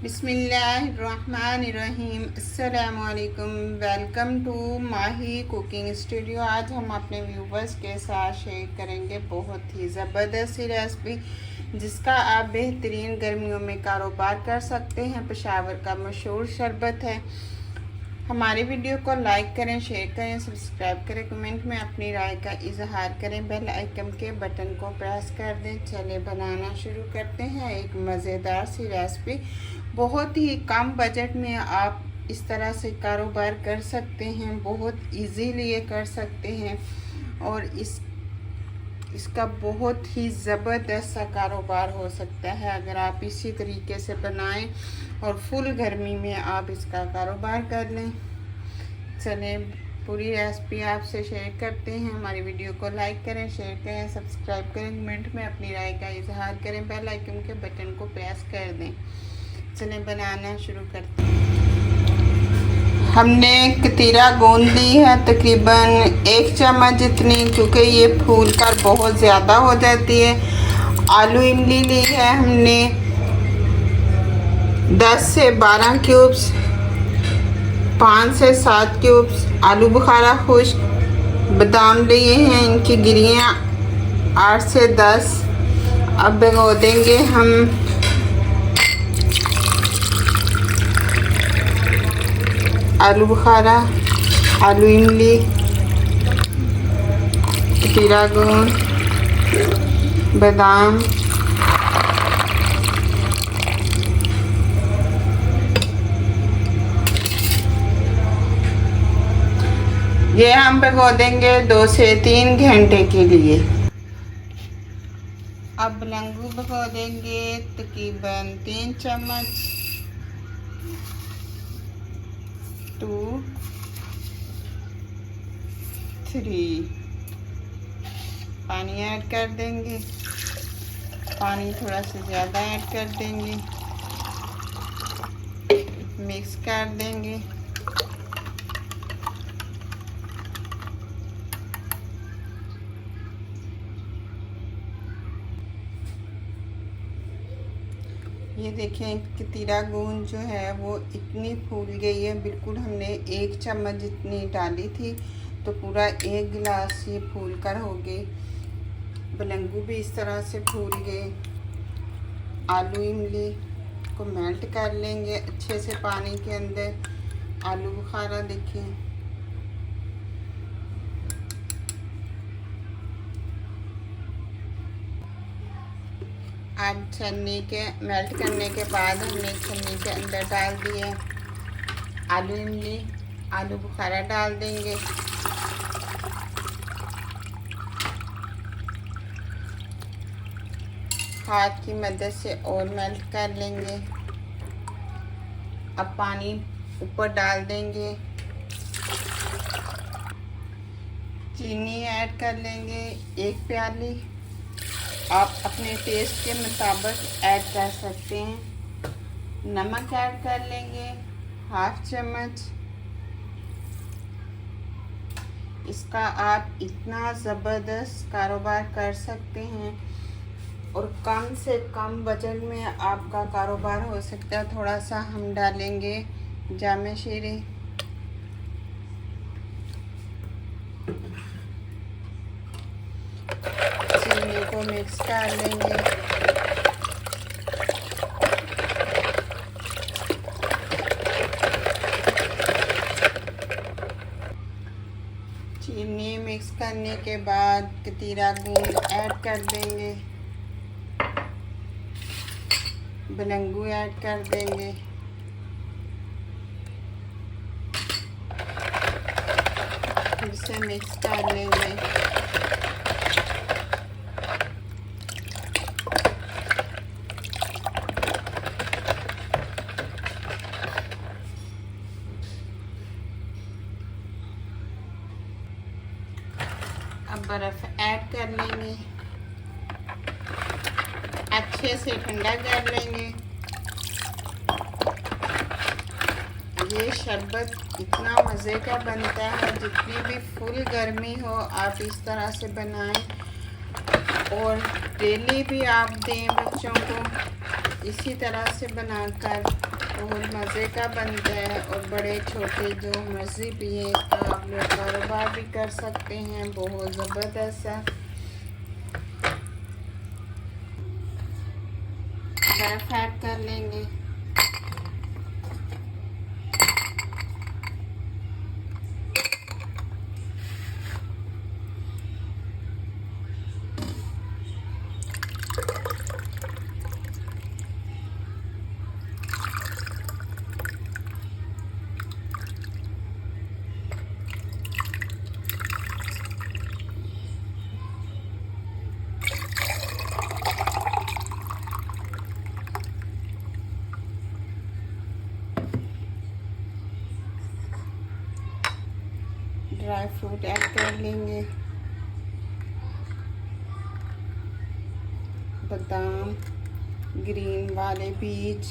बिस्मिल्लाहिर्रहमानिर्रहीम। अस्सलामुअलैकुम। Welcome to Mahi cooking studio. आज हम अपने व्यूवर्स के साथ शेयर करेंगे बहुत ही ज़बरदस्त सी रेसिपी जिसका आप बेहतरीन गर्मियों में कारोबार कर सकते हैं। पेशावर का मशहूर शरबत है। हमारी वीडियो को लाइक करें, शेयर करें, सब्सक्राइब करें, कमेंट में अपनी राय का इजहार करें, बेल आइकन के बटन को प्रेस कर दें। चले बनाना शुरू करते हैं एक मज़ेदार सी रेसिपी। बहुत ही कम बजट में आप इस तरह से कारोबार कर सकते हैं, बहुत इजीली ये कर सकते हैं और इसका बहुत ही ज़बरदस्त सा कारोबार हो सकता है अगर आप इसी तरीके से बनाएं और फुल गर्मी में आप इसका कारोबार कर लें। चलें पूरी रेसिपी आपसे शेयर करते हैं। हमारी वीडियो को लाइक करें, शेयर करें, सब्सक्राइब करें, कमेंट में अपनी राय का इजहार करें, बेल आइकन के बटन को प्रेस कर दें। चलें बनाना शुरू करते हैं। हमने कतीरा गूंद ली है तकरीबन 1 चम्मच जितनी, क्योंकि ये फूल कर बहुत ज़्यादा हो जाती है। आलू इमली ली है हमने 10 से 12 क्यूब्स, 5 से 7 क्यूब्स आलू बुखारा खुश्क। बादाम लिए हैं, इनकी गिरियाँ 8 से 10। अब भिगो देंगे हम आलू बुखारा, आलू इमली, कतीरा गूंद, बादाम, ये हम भिगो देंगे 2 से 3 घंटे के लिए। अब बलंगू भिगो देंगे तकरीबन 3 चम्मच, 2, 3 पानी ऐड कर देंगे। पानी थोड़ा सा ज़्यादा ऐड कर देंगे, मिक्स कर देंगे। ये देखें कतीरा गूंद जो है वो इतनी फूल गई है, बिल्कुल हमने 1 चम्मच जितनी डाली थी तो पूरा 1 गिलास ये फूल कर हो गई। बलंगू भी इस तरह से फूल गए। आलू इमली को मेल्ट कर लेंगे अच्छे से पानी के अंदर। आलू बुखारा देखें अब छन्नी के मेल्ट करने के बाद हमने छन्नी के अंदर डाल दिए आलू इमली, आलू बुखारा डाल देंगे। हाथ की मदद से और मेल्ट कर लेंगे। अब पानी ऊपर डाल देंगे। चीनी ऐड कर लेंगे 1 प्याली। आप अपने टेस्ट के मुताबिक ऐड कर सकते हैं। नमक ऐड कर लेंगे 1/2 चम्मच। इसका आप इतना ज़बरदस्त कारोबार कर सकते हैं और कम से कम बजट में आपका कारोबार हो सकता है। थोड़ा सा हम डालेंगे जामे शीरी, चीनी को मिक्स कर लेंगे। चीनी मिक्स करने के बाद कतीरा गूंद ऐड कर देंगे, बलंगू ऐड कर देंगे। फिर से मिक्स कर लेंगे। अब बर्फ़ ऐड कर लेंगे, अच्छे से ठंडा कर लेंगे। ये शरबत इतना मज़े का बनता है, जितनी भी फुल गर्मी हो आप इस तरह से बनाएं और डेली भी आप दें बच्चों को। इसी तरह से बनाकर बहुत मज़े का बनता है और बड़े छोटे जो मर्ज़ी भी है इसका आप लोग कारोबार भी कर सकते हैं। बहुत ज़बरदस्त सा बर्फ़ ऐड कर लेंगे। ड्राई फ्रूट ऐड कर लेंगे, बादाम, ग्रीन वाले बीज,